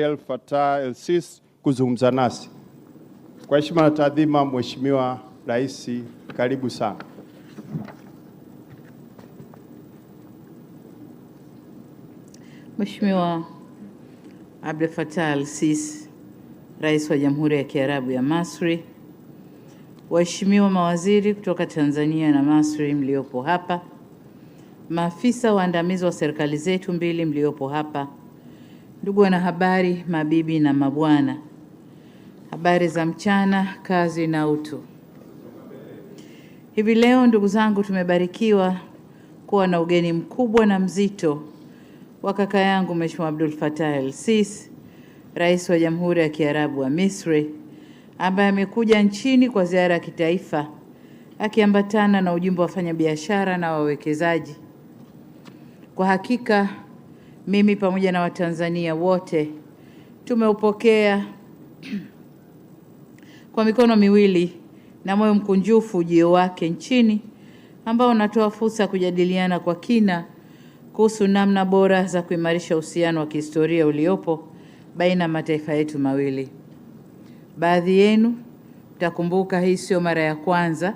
Abdel Fattah el-Sisi kuzungumza nasi. Kwa heshima na taadhima, Mheshimiwa Rais, karibu sana. Mheshimiwa Abdel Fattah el-Sisi, Rais wa Jamhuri ya Kiarabu ya Misri, waheshimiwa mawaziri kutoka Tanzania na Misri mliopo hapa, maafisa waandamizi wa serikali zetu mbili mliopo hapa, ndugu wanahabari, mabibi na mabwana, habari za mchana, kazi na utu. Hivi leo ndugu zangu, tumebarikiwa kuwa na ugeni mkubwa na mzito wa kaka yangu Mheshimiwa Abdel Fattah el-Sisi, Rais wa Jamhuri ya Kiarabu wa Misri, ambaye amekuja nchini kwa ziara ya kitaifa akiambatana na ujumbe wa wafanyabiashara na wawekezaji. Kwa hakika mimi pamoja na Watanzania wote tumeupokea kwa mikono miwili na moyo mkunjufu ujio wake nchini, ambao unatoa fursa ya kujadiliana kwa kina kuhusu namna bora za kuimarisha uhusiano wa kihistoria uliopo baina ya mataifa yetu mawili. Baadhi yenu mtakumbuka hii sio mara ya kwanza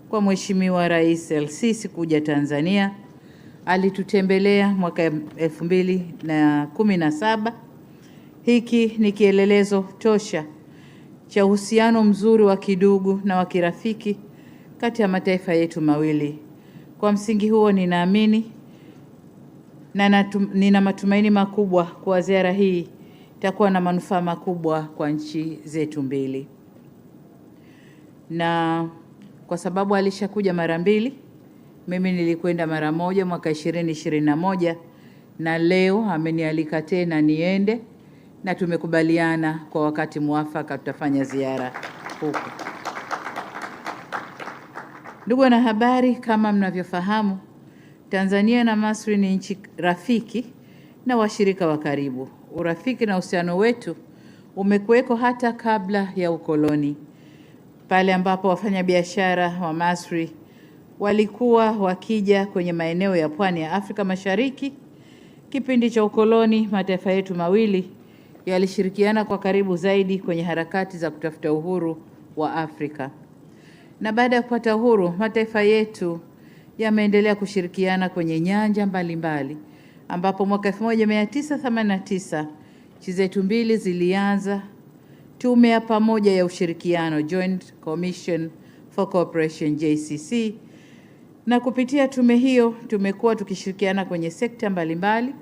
kwa Mheshimiwa Rais el-Sisi kuja Tanzania. Alitutembelea mwaka 2017. Hiki ni kielelezo tosha cha uhusiano mzuri wa kidugu na wa kirafiki kati ya mataifa yetu mawili. Kwa msingi huo, ninaamini na nina matumaini makubwa kwa ziara hii itakuwa na manufaa makubwa kwa nchi zetu mbili. Na kwa sababu alishakuja mara mbili, mimi nilikwenda mara moja mwaka 2021 na leo amenialika tena niende, na tumekubaliana kwa wakati muafaka tutafanya ziara huko. Ndugu wanahabari, kama mnavyofahamu, Tanzania na Misri ni nchi rafiki na washirika wa karibu. Urafiki na uhusiano wetu umekuweko hata kabla ya ukoloni, pale ambapo wafanyabiashara wa Misri walikuwa wakija kwenye maeneo ya pwani ya Afrika Mashariki. Kipindi cha ukoloni, mataifa yetu mawili yalishirikiana kwa karibu zaidi kwenye harakati za kutafuta uhuru wa Afrika. Na baada ya kupata uhuru, mataifa yetu yameendelea kushirikiana kwenye nyanja mbalimbali, ambapo mwaka 1989 nchi zetu mbili zilianza tume ya pamoja ya ushirikiano, Joint Commission for Cooperation JCC, na kupitia tume hiyo tumekuwa tukishirikiana kwenye sekta mbalimbali,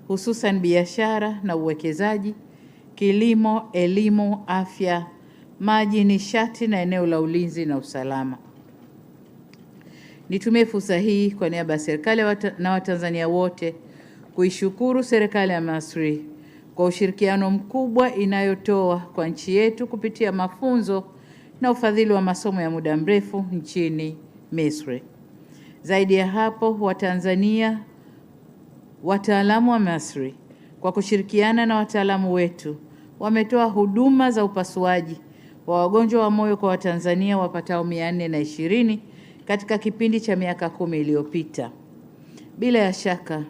hususan biashara na uwekezaji, kilimo, elimu, afya, maji, nishati na eneo la ulinzi na usalama. Nitumie fursa hii kwa niaba ya serikali na Watanzania wote kuishukuru serikali ya Misri kwa ushirikiano mkubwa inayotoa kwa nchi yetu kupitia mafunzo na ufadhili wa masomo ya muda mrefu nchini Misri. Zaidi ya hapo, Watanzania, wataalamu wa Misri kwa kushirikiana na wataalamu wetu wametoa huduma za upasuaji wa wagonjwa wa moyo kwa Watanzania wapatao 420 katika kipindi cha miaka 10 iliyopita. Bila ya shaka,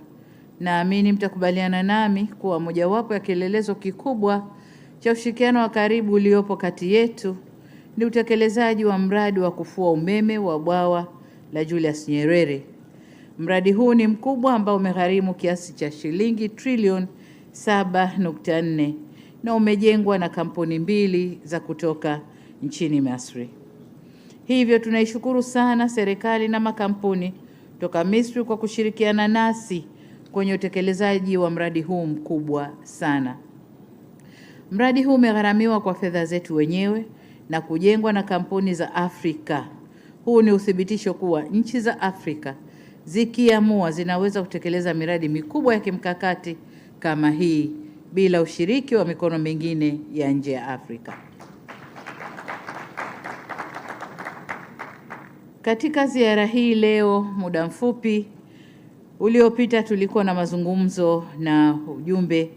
naamini mtakubaliana nami kuwa mojawapo ya kielelezo kikubwa cha ushirikiano wa karibu uliopo kati yetu ni utekelezaji wa mradi wa kufua umeme wa bwawa la Julius Nyerere. Mradi huu ni mkubwa ambao umegharimu kiasi cha shilingi trilioni 7.4 na umejengwa na kampuni mbili za kutoka nchini Misri. Hivyo tunaishukuru sana serikali na makampuni kutoka Misri kwa kushirikiana nasi kwenye utekelezaji wa mradi huu mkubwa sana. Mradi huu umegharamiwa kwa fedha zetu wenyewe na kujengwa na kampuni za Afrika. Huu ni uthibitisho kuwa nchi za Afrika zikiamua zinaweza kutekeleza miradi mikubwa ya kimkakati kama hii bila ushiriki wa mikono mingine ya nje ya Afrika. Katika ziara hii leo, muda mfupi uliopita, tulikuwa na mazungumzo na ujumbe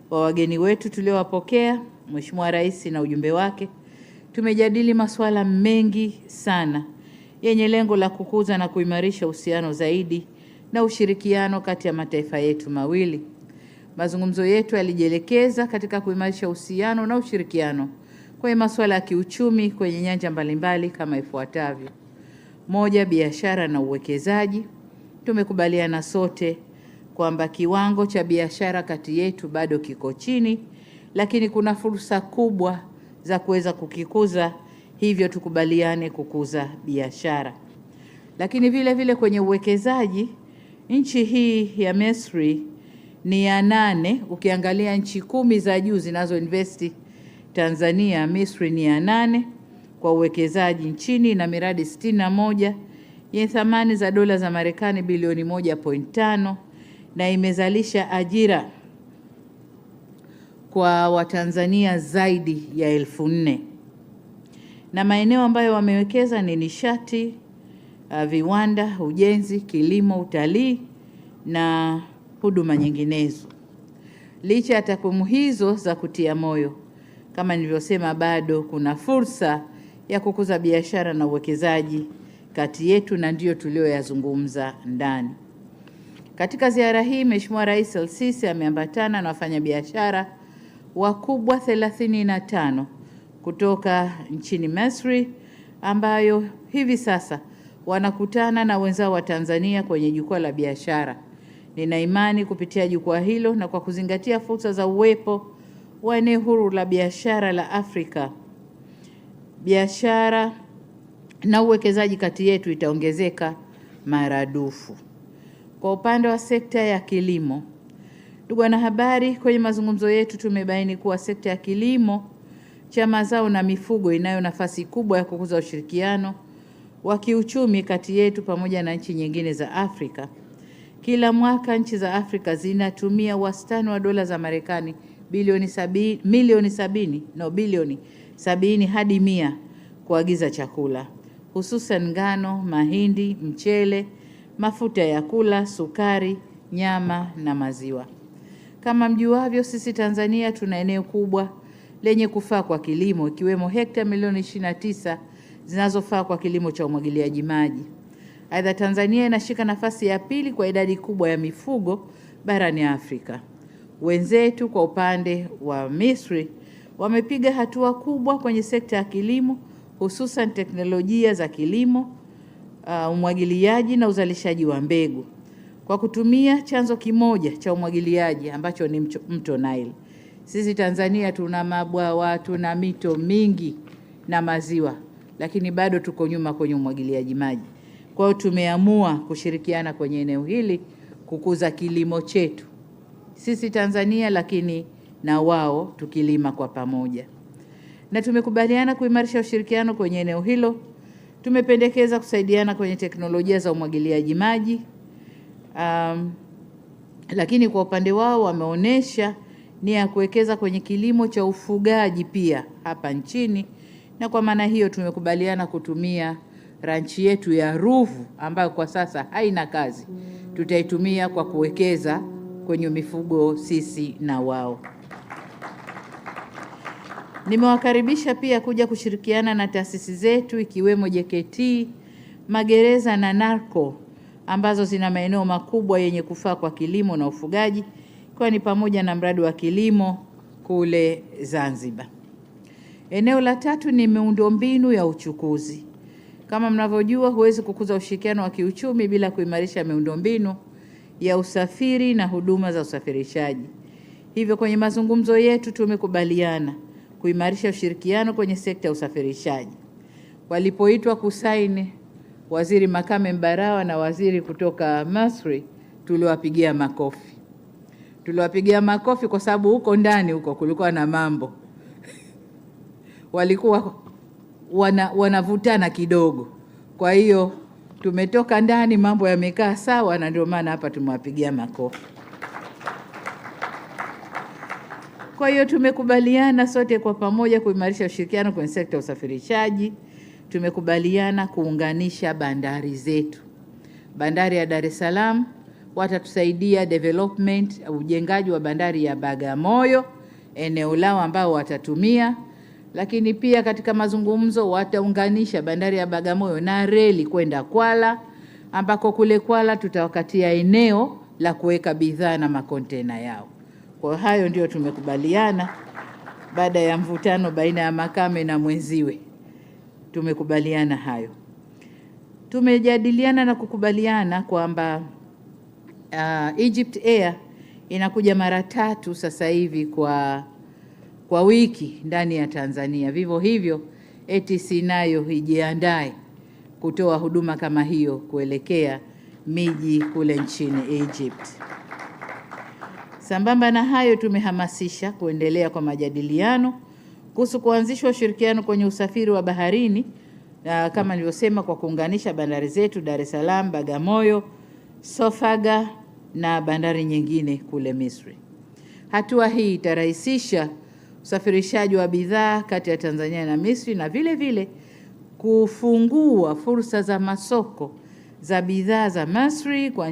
wa wageni wetu tuliowapokea, Mheshimiwa Rais na ujumbe wake. Tumejadili masuala mengi sana yenye lengo la kukuza na kuimarisha uhusiano zaidi na ushirikiano kati ya mataifa yetu mawili. mazungumzo yetu yalijielekeza katika kuimarisha uhusiano na ushirikiano kwenye masuala ya kiuchumi kwenye nyanja mbalimbali kama ifuatavyo. Moja, biashara na uwekezaji. Tumekubaliana sote kwamba kiwango cha biashara kati yetu bado kiko chini, lakini kuna fursa kubwa za kuweza kukikuza, hivyo tukubaliane kukuza biashara. Lakini vile vile kwenye uwekezaji, nchi hii ya Misri ni ya 8, ukiangalia nchi 10 za juu zinazo investi Tanzania, Misri ni ya 8 kwa uwekezaji nchini na miradi 61 yenye thamani za dola za Marekani bilioni 1.5 na imezalisha ajira kwa Watanzania zaidi ya 4,000. Na maeneo ambayo wamewekeza ni nishati, viwanda, ujenzi, kilimo, utalii na huduma nyinginezo. Licha ya takwimu hizo za kutia moyo, kama nilivyosema, bado kuna fursa ya kukuza biashara na uwekezaji kati yetu, na ndio tulioyazungumza ndani. Katika ziara hii, Mheshimiwa Rais El-Sisi ameambatana na wafanyabiashara wakubwa 35 kutoka nchini Misri ambayo hivi sasa wanakutana na wenzao wa Tanzania kwenye jukwaa la biashara. Nina imani kupitia jukwaa hilo na kwa kuzingatia fursa za uwepo wa eneo huru la biashara la Afrika, biashara na uwekezaji kati yetu itaongezeka maradufu. Kwa upande wa sekta ya kilimo, ndugu wanahabari, kwenye mazungumzo yetu tumebaini kuwa sekta ya kilimo cha mazao na mifugo inayo nafasi kubwa ya kukuza ushirikiano wa kiuchumi kati yetu pamoja na nchi nyingine za Afrika. Kila mwaka nchi za Afrika zinatumia wastani wa dola za Marekani bilioni 70 hadi 100 kuagiza chakula, hususan ngano, mahindi, mchele, mafuta ya kula, sukari, nyama na maziwa. Kama mjuavyo, sisi Tanzania tuna eneo kubwa lenye kufaa kwa kilimo, ikiwemo hekta milioni 29 zinazofaa kwa kilimo cha umwagiliaji maji. Aidha, Tanzania inashika nafasi ya pili kwa idadi kubwa ya mifugo barani Afrika. Wenzetu kwa upande wa Misri wamepiga hatua kubwa kwenye sekta ya kilimo, hususan teknolojia za kilimo, umwagiliaji na uzalishaji wa mbegu. Kwa kutumia chanzo kimoja cha umwagiliaji ambacho ni mto Nile, sisi Tanzania tuna mabwawa, tuna mito mingi na maziwa, lakini bado tuko nyuma kwenye umwagiliaji maji. Kwa hiyo tumeamua kushirikiana kwenye eneo hili kukuza kilimo chetu sisi Tanzania, lakini na wao tukilima kwa pamoja. Na tumekubaliana kuimarisha ushirikiano kwenye eneo hilo. Tumependekeza kusaidiana kwenye teknolojia za umwagiliaji maji, lakini kwa upande wao wameonyesha nia ya kuwekeza kwenye kilimo cha ufugaji pia hapa nchini, na kwa maana hiyo tumekubaliana kutumia ranchi yetu ya Ruvu ambayo kwa sasa haina kazi, tutaitumia kwa kuwekeza kwenye mifugo sisi na wao. Nimewakaribisha pia kuja kushirikiana na taasisi zetu ikiwemo JKT, magereza na NARCO ambazo zina maeneo makubwa yenye kufaa kwa kilimo na ufugaji, kwa ni pamoja na mradi wa kilimo kule Zanzibar. Eneo la tatu ni miundombinu ya uchukuzi. Kama mnavyojua, huwezi kukuza ushirikiano wa kiuchumi bila kuimarisha miundombinu ya usafiri na huduma za usafirishaji. Hivyo kwenye mazungumzo yetu tumekubaliana kuimarisha ushirikiano kwenye sekta ya usafirishaji. Walipoitwa kusaini Waziri Makame Mbarawa na waziri kutoka Misri, tuliwapigia makofi. Tuliwapigia makofi kwa sababu huko ndani huko kulikuwa na mambo. Walikuwa wanavutana kidogo. Kwa hiyo tumetoka ndani, mambo yamekaa sawa, na ndio maana hapa tumewapigia makofi. Kwa hiyo tumekubaliana sote kwa pamoja kuimarisha ushirikiano kwenye sekta ya usafirishaji. Tumekubaliana kuunganisha bandari zetu. Bandari ya Dar es Salaam watatusaidia development, ujengaji wa bandari ya Bagamoyo, eneo lao ambao watatumia, lakini pia katika mazungumzo wataunganisha bandari ya Bagamoyo na reli kwenda Kwala, ambako kule Kwala tutawakatia eneo la kuweka bidhaa na makontena yao. Kwa hayo ndio tumekubaliana baada ya mvutano baina ya Makame na mwenziwe. Tumekubaliana hayo. Tumejadiliana na kukubaliana kwamba Egypt Air inakuja mara 3 sasa hivi kwa wiki ndani ya Tanzania. Vivyo hivyo ATC nayo ijiandae kutoa huduma kama hiyo kuelekea miji kule nchini Egypt. Sambamba na hayo, tumehamasisha kuendelea kwa majadiliano kuhusu kuanzishwa ushirikiano kwenye usafiri wa baharini, kama nilivyosema, kwa kuunganisha bandari zetu Dar es Salaam, Bagamoyo, Sofaga na bandari nyingine kule Misri. Hatua hii itarahisisha usafirishaji wa bidhaa kati ya Tanzania na Misri na vile vile kufungua fursa za masoko za bidhaa za Misri kwa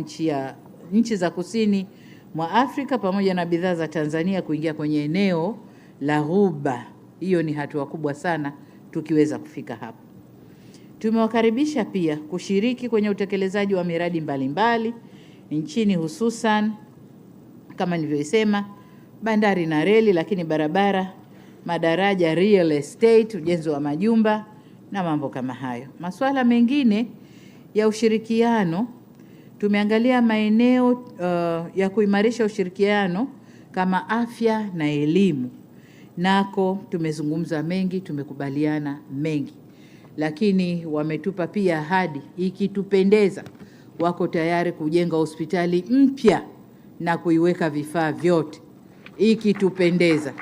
nchi za kusini mwa Afrika pamoja na bidhaa za Tanzania kuingia kwenye eneo la Ghuba. Hiyo ni hatua kubwa sana tukiweza kufika hapo. Tumewakaribisha pia kushiriki kwenye utekelezaji wa miradi mbalimbali nchini, hususan kama nilivyosema, bandari na reli, lakini barabara, madaraja, real estate, ujenzi wa majumba na mambo kama hayo. Masuala mengine ya ushirikiano, tumeangalia maeneo ya kuimarisha ushirikiano kama afya na elimu. Nako tumezungumza mengi, tumekubaliana mengi, lakini wametupa pia ahadi, ikitupendeza wako tayari kujenga hospitali mpya na kuiweka vifaa vyote ikitupendeza.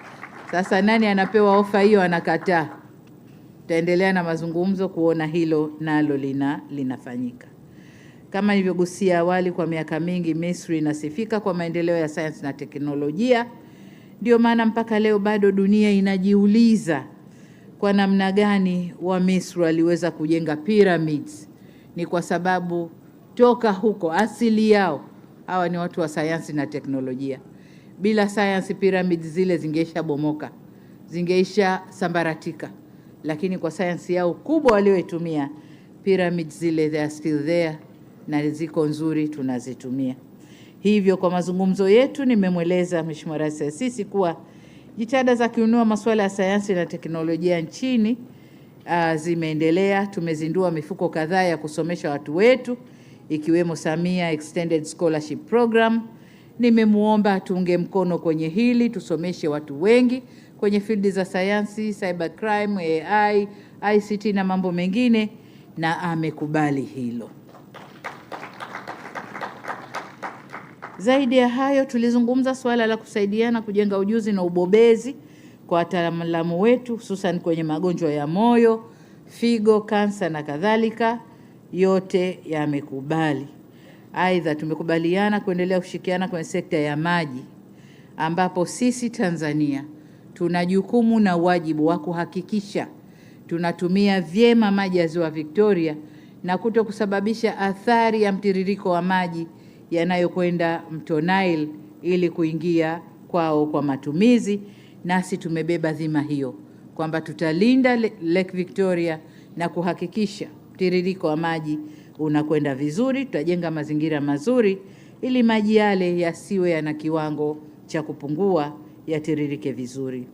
Sasa nani anapewa ofa hiyo anakataa? Tutaendelea na mazungumzo kuona hilo nalo linafanyika. Kama nilivyogusia awali, kwa miaka mingi Misri inasifika kwa maendeleo ya sayansi na teknolojia. Ndio maana mpaka leo bado dunia inajiuliza kwa namna gani wa Misri waliweza kujenga pyramids. Ni kwa sababu toka huko asili yao hawa ni watu wa sayansi na teknolojia. Bila sayansi pyramids zile zingeisha bomoka, zingeisha sambaratika, lakini kwa sayansi yao kubwa walioitumia, pyramids zile they are still there na ziko nzuri, tunazitumia. Hivyo kwa mazungumzo yetu nimemweleza Mheshimiwa Rais Sisi kuwa jitihada za kuinua masuala ya sayansi na teknolojia nchini zimeendelea. Tumezindua mifuko kadhaa ya kusomesha watu wetu, ikiwemo Samia Extended Scholarship Program. Nimemuomba tuunge mkono kwenye hili, tusomeshe watu wengi kwenye field za sayansi, cybercrime, AI, ICT na mambo mengine, na amekubali hilo. Zaidi ya hayo, tulizungumza swala la kusaidiana kujenga ujuzi na ubobezi kwa wataalamu wetu, hususan kwenye magonjwa ya moyo, figo, kansa na kadhalika. Yote yamekubali. Aidha, tumekubaliana kuendelea kushirikiana kwenye sekta ya maji, ambapo sisi Tanzania tuna jukumu na wajibu wa kuhakikisha tunatumia vyema maji ya Ziwa Victoria na kuto kusababisha athari ya mtiririko wa maji yanayokwenda mto Nile ili kuingia kwao kwa matumizi. Nasi tumebeba dhima hiyo kwamba tutalinda Lake Victoria na kuhakikisha mtiririko wa maji unakwenda vizuri. Tutajenga mazingira mazuri ili maji yale yasiwe yana kiwango cha kupungua, yatiririke vizuri.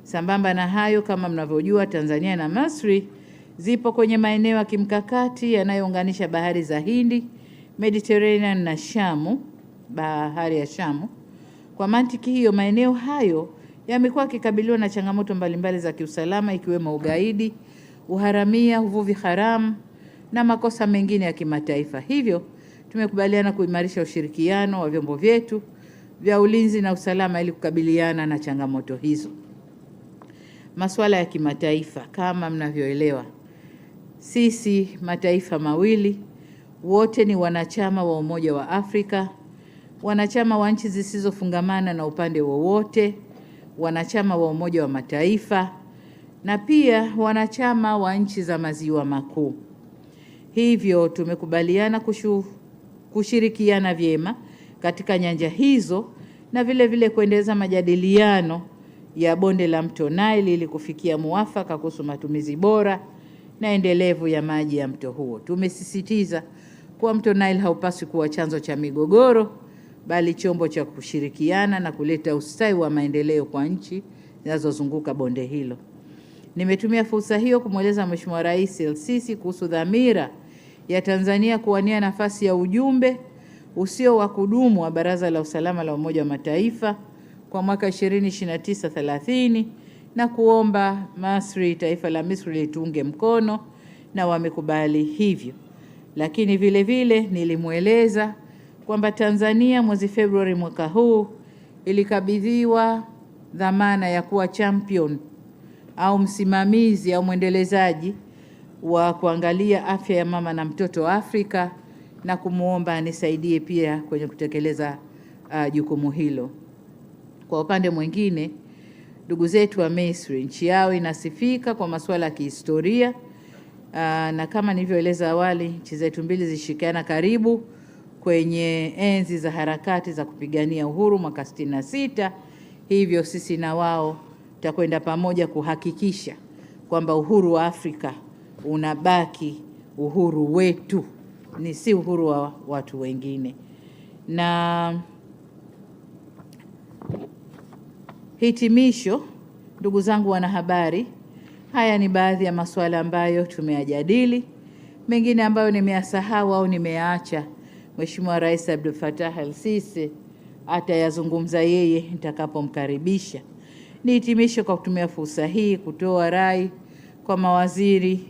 Sambamba na hayo, kama mnavyojua, Tanzania na Misri zipo kwenye maeneo ya kimkakati yanayounganisha bahari za Hindi, Mediterranean na Shamu, bahari ya Shamu. Kwa mantiki hiyo, maeneo hayo yamekuwa yakikabiliwa na changamoto mbalimbali za kiusalama, ikiwemo ugaidi, uharamia, uvuvi haramu na makosa mengine ya kimataifa. Hivyo tumekubaliana kuimarisha ushirikiano wa vyombo vyetu vya ulinzi na usalama ili kukabiliana na changamoto hizo. Masuala ya kimataifa, kama mnavyoelewa, sisi mataifa mawili wote ni wanachama wa Umoja wa Afrika, wanachama wa nchi zisizofungamana na upande wowote, wanachama wa Umoja wa Mataifa na pia wanachama wa nchi za Maziwa Makuu. Hivyo tumekubaliana kushirikiana vyema katika nyanja hizo na vile vile kuendeleza majadiliano ya bonde la mto Nile ili kufikia muafaka kuhusu matumizi bora na endelevu ya maji ya mto huo. Tumesisitiza kuwa mto Nile haupaswi kuwa chanzo cha migogoro, bali chombo cha kushirikiana na kuleta ustawi wa maendeleo kwa nchi zinazozunguka bonde hilo. Nimetumia fursa hiyo kumweleza Mheshimiwa Rais El-Sisi kuhusu dhamira ya Tanzania kuwania nafasi ya ujumbe usio wa kudumu wa Baraza la Usalama la Umoja wa Mataifa kwa mwaka 2029-30 na kuomba taifa la Misri litunge mkono, na wamekubali hivyo. Lakini vile vile nilimweleza kwamba Tanzania mwezi Februari mwaka huu ilikabidhiwa dhamana ya kuwa champion au msimamizi au mwendelezaji wa kuangalia afya ya mama na mtoto wa Afrika, na kumuomba anisaidie pia kwenye kutekeleza jukumu hilo. Kwa upande mwingine, ndugu zetu wa Misri, nchi yao inasifika kwa masuala ya kihistoria, na kama nilivyoeleza awali, nchi zetu mbili zishirikiana karibu kwenye enzi za harakati za kupigania uhuru mwaka 66. Hivyo sisi na wao tutakwenda pamoja kuhakikisha kwamba uhuru wa Afrika unabaki uhuru wetu, ni si uhuru wa watu wengine. Na hitimisho, ndugu zangu wanahabari, haya ni baadhi ya masuala ambayo tumeyajadili. Mengine ambayo nimeyasahau au nimeyaacha, Mheshimiwa Rais Abdel Fattah El-Sisi atayazungumza yeye nitakapomkaribisha. Nihitimishe kwa kutumia fursa hii kutoa rai kwa mawaziri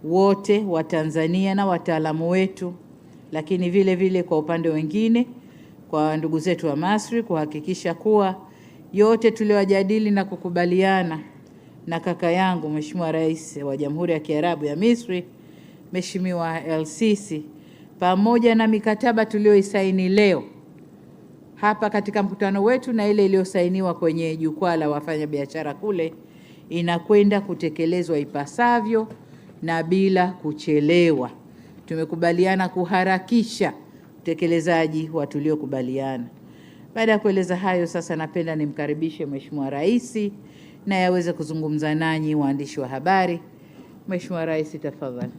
wote wa Tanzania na wataalamu wetu, lakini vile vile kwa upande wengine kwa ndugu zetu wa Misri, kuhakikisha kuwa yote tuliowajadili na kukubaliana na kaka yangu Mheshimiwa Rais wa Jamhuri ya Kiarabu ya Misri Mheshimiwa El-Sisi, pamoja na mikataba tulioisaini leo hapa katika mkutano wetu na ile iliyosainiwa kwenye jukwaa la wafanyabiashara kule, inakwenda kutekelezwa ipasavyo na bila kuchelewa. Tumekubaliana kuharakisha utekelezaji wa tuliokubaliana. Baada ya kueleza hayo, sasa napenda nimkaribishe Mheshimiwa Rais na yaweze kuzungumza nanyi waandishi wa habari. Mheshimiwa Rais, tafadhali.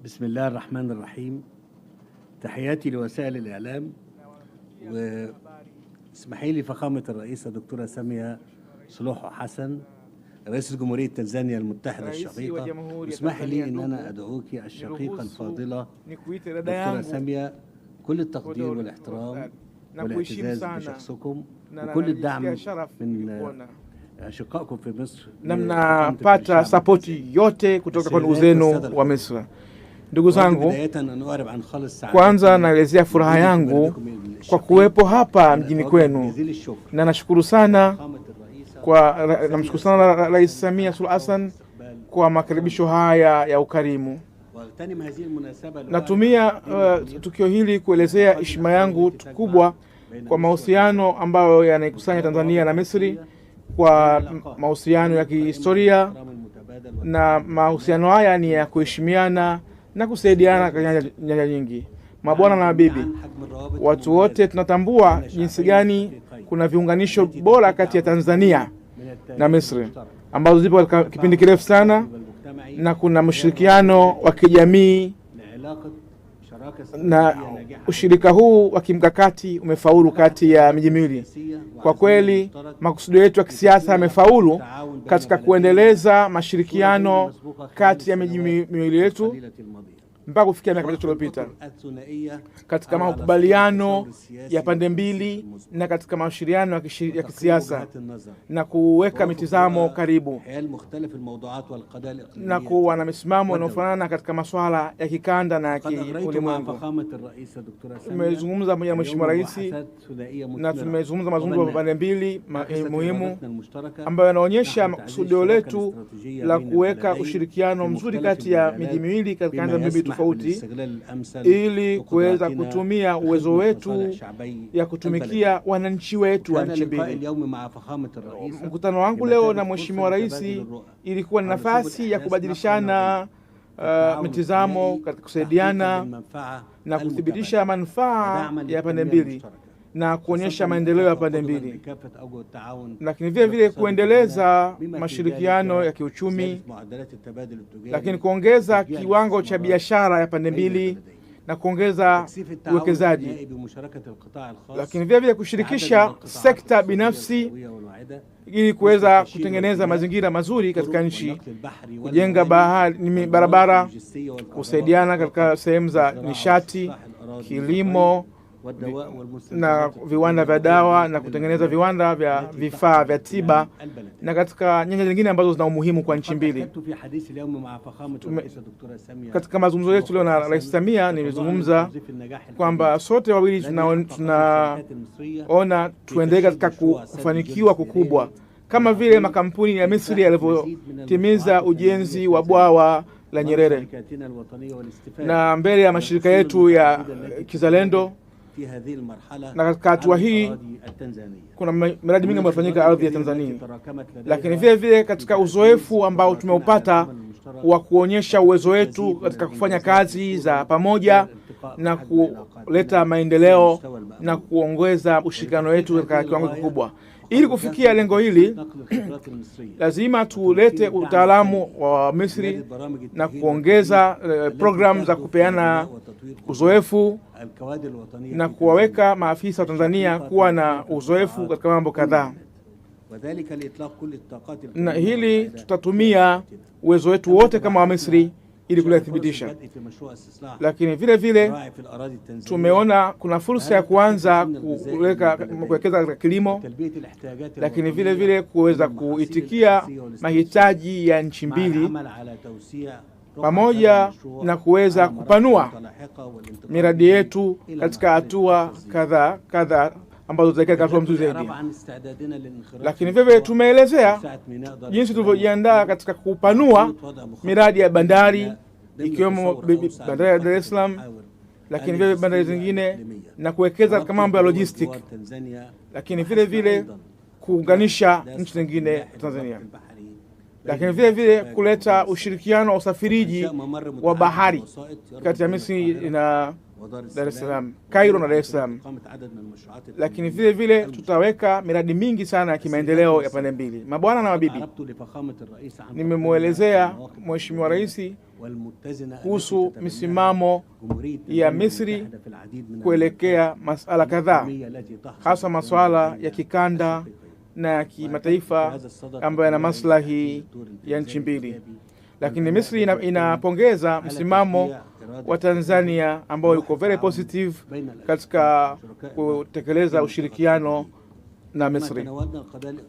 بسم الله الرحمن الرحيم. تحياتي لوسائل الإعلام، واسمحي لي فخامة الرئيسة دكتورة سامية سلوحو حسن رئيس جمهورية تنزانيا المتحدة الشقيقة، اسمحي لي أن أنا أدعوك الشقيقة الفاضلة دكتورة سامية كل التقدير والاحترام والاعتزاز بشخصكم وكل الدعم من أشقائكم في مصر. Mnapata sapoti yote kutoka kwa ndugu zenu wa Misri. Ndugu zangu, kwanza naelezea furaha yangu kwa kuwepo hapa mjini kwenu, na nashukuru sana namshukuru sana Rais Samia Suluhu Hassan kwa makaribisho haya ya ukarimu. Natumia tukio hili kuelezea heshima yangu kubwa kwa mahusiano ambayo yanaikusanya Tanzania na Misri, kwa mahusiano ya kihistoria, na mahusiano haya ni ya kuheshimiana na kusaidiana kwa nyanja nyingi. Mabwana na mabibi, watu wote tunatambua jinsi gani kuna viunganisho bora kati ya Tanzania na Misri ambazo zipo katika kipindi kirefu sana, na kuna mshirikiano wa kijamii, na ushirika huu wa kimkakati umefaulu kati ya miji miwili. Kwa kweli makusudi yetu ya kisiasa yamefaulu katika kuendeleza mashirikiano kati ya miji miwili yetu mpaka kufikia miaka mitatu iliyopita, katika makubaliano ya pande mbili na katika mashirikiano ya kisiasa, na kuweka mitazamo karibu na kuwa na misimamo inayofanana katika masuala ya kikanda na ya kiulimwengu. Tumezungumza pamoja na Mheshimiwa Rais na tumezungumza mazungumzo ya pande mbili muhimu ambayo yanaonyesha kusudio letu la kuweka ushirikiano mzuri kati ya miji miwili katika nyanja mbili tofauti, ili kuweza kutumia uwezo wetu ya kutumikia wananchi wetu wa nchi mbili. Mkutano wangu leo na Mheshimiwa Rais ilikuwa ni nafasi ya kubadilishana mitazamo katika kusaidiana na kuthibitisha manufaa ya pande mbili, na kuonyesha maendeleo ya pande mbili, lakini vile vile kuendeleza mashirikiano ya kiuchumi, lakini kuongeza kiwango cha biashara ya pande mbili na kuongeza uwekezaji, lakini vile vile kushirikisha sekta binafsi ili kuweza kutengeneza mazingira mazuri katika nchi, kujenga barabara, kusaidiana katika sehemu za nishati, kilimo na viwanda vya dawa na kutengeneza viwanda vya vifaa vya tiba na katika nyanja nyingine ambazo zina umuhimu kwa nchi mbili. Katika mazungumzo yetu leo na Rais Samia nilizungumza kwamba sote wawili tunaona tuendelee katika kufanikiwa kukubwa, kama vile makampuni ya Misri yalivyotimiza ujenzi wa bwawa la Nyerere, na mbele ya mashirika yetu ya kizalendo. Na katika hatua hii kuna miradi mingi ambayo inafanyika ardhi ya Tanzania, lakini vile vile katika uzoefu ambao tumeupata wa kuonyesha uwezo wetu katika kufanya kazi za pamoja na kuleta maendeleo na kuongeza ushirikiano wetu katika kiwango kikubwa. Ili kufikia lengo hili lazima tulete utaalamu wa Misri na kuongeza programu za kupeana uzoefu na kuwaweka maafisa wa Tanzania kuwa na uzoefu katika mambo kadhaa. Na hili tutatumia uwezo wetu wote kama wa Misri ili kulithibitisha. Lakini vile vile tumeona kuna fursa ya kuanza kuwekeza katika kilimo, lakini vile vile kuweza kuitikia mahitaji ya nchi mbili pamoja na kuweza kupanua miradi yetu katika hatua kadhaa ambazo zitaelekea hatua mzuri zaidi. Lakini vile tumeelezea jinsi tulivyojiandaa katika kupanua miradi ya bandari, ikiwemo bandari ya Dar es Salaam, lakini vile bandari zingine, na kuwekeza katika mambo ya logistic, lakini vile vile kuunganisha nchi zingine Tanzania, lakini vile vile kuleta ushirikiano wa usafiriji wa bahari kati ya Misri na Dar es Salaam, Cairo na Dar es Salaam. Lakini vile vile tutaweka miradi mingi sana ya kimaendeleo ya pande mbili. Mabwana na mabibi, nimemuelezea Mheshimiwa Rais kuhusu misimamo ya Misri kuelekea masuala kadhaa, hasa masuala ya kikanda na ya kimataifa ambayo yana maslahi ya nchi mbili. Lakini Misri inapongeza msimamo wa Tanzania ambao yuko very positive katika kutekeleza ushirikiano na Misri.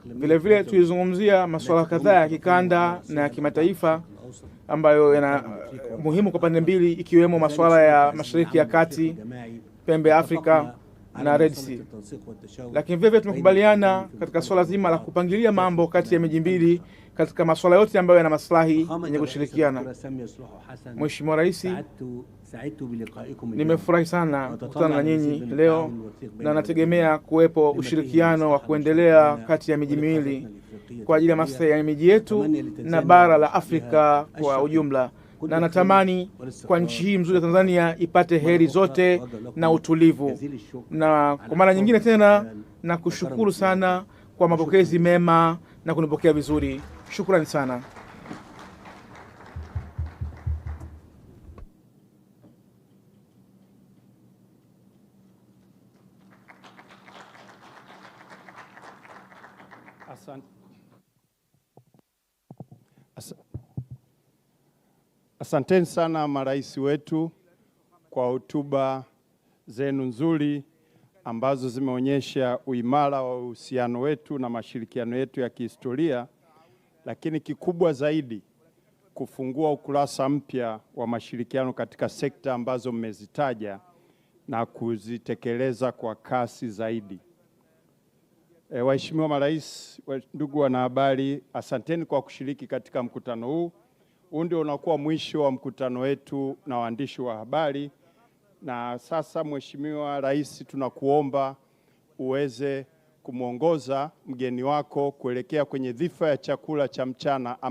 Vile vile tulizungumzia masuala kadhaa ya kikanda na ya kimataifa ambayo yana muhimu kwa pande mbili, ikiwemo masuala ya Mashariki ya Kati, pembe ya Afrika na Red Sea. Lakini vile vile tumekubaliana katika swala zima la kupangilia mambo kati ya miji mbili katika masuala yote ambayo yana maslahi yenye kushirikiana. Mheshimiwa Rais, nimefurahi sana kukutana na nyinyi leo na nategemea kuwepo ushirikiano wa kuendelea kati ya miji miwili kwa ajili ya maslahi ya miji yetu na bara la Afrika kwa ujumla. Na natamani kwa nchi hii mzuri ya Tanzania ipate heri zote na utulivu. Na kwa mara nyingine tena na kushukuru sana kwa mapokezi mema na kunipokea vizuri. Shukrani sana. Asanteni sana marais wetu kwa hotuba zenu nzuri ambazo zimeonyesha uimara wa uhusiano wetu na mashirikiano yetu ya kihistoria, lakini kikubwa zaidi kufungua ukurasa mpya wa mashirikiano katika sekta ambazo mmezitaja na kuzitekeleza kwa kasi zaidi. Waheshimiwa marais, ndugu wanahabari, asanteni kwa kushiriki katika mkutano huu. Huu ndio unakuwa mwisho wa mkutano wetu na waandishi wa habari. Na sasa Mheshimiwa Rais, tunakuomba uweze kumwongoza mgeni wako kuelekea kwenye dhifa ya chakula cha mchana.